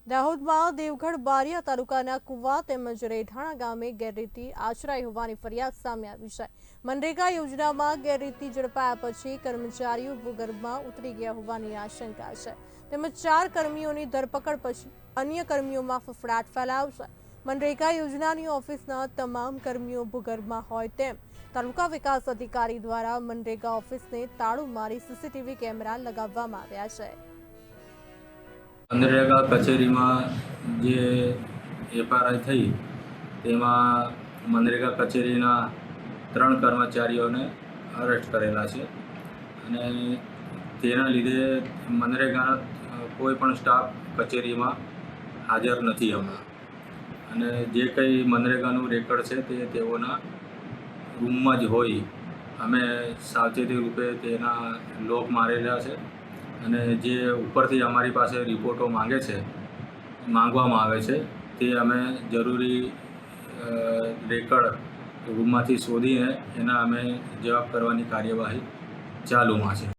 દાહોદમાં દેવગઢ બારિયા તાલુકાના કુવા તેમજ રેઠાણા ગામે ગેરરીતિ આચરાઈ હોવાની ફરિયાદ સામે આવી છે। મનરેગા યોજનામાં ગેરરીતિ ઝડપાયા પછી કર્મચારીઓ ભૂગર્ભમાં ઉતરી ગયા હોવાની આશંકા છે, તેમજ 4 કર્મીઓની ધરપકડ પછી અન્ય કર્મીઓમાં ફફડાટ ફેલાયો છે। મનરેગા યોજનાની ઓફિસના તમામ કર્મીઓ ભૂગર્ભમાં હોય તેમ તાલુકા વિકાસ અધિકારી દ્વારા મનરેગા ઓફિસને તાળું મારી સીસીટીવી કેમેરા લગાવવામાં આવ્યા છે। મનરેગા કચેરીમાં જે એફઆરઆઈ થઈ તેમાં મનરેગા કચેરીના 3 કર્મચારીઓને અરેસ્ટ કરેલા છે અને તેના લીધે મનરેગાના કોઈ પણ સ્ટાફ કચેરીમાં હાજર નથી હમણાં, અને જે કંઈ મનરેગાનું રેકર્ડ છે તે તેઓના રૂમમાં જ હોય। અમે સાવચેતી રૂપે તેના લોક મારેલા છે અને જે ઉપરથી અમારી પાસે રિપોર્ટો માંગવામાં આવે છે તે અમે જરૂરી રેકર્ડ રૂમમાંથી શોધીને એના અમે જવાબ કરવાની કાર્યવાહી ચાલુમાં છે।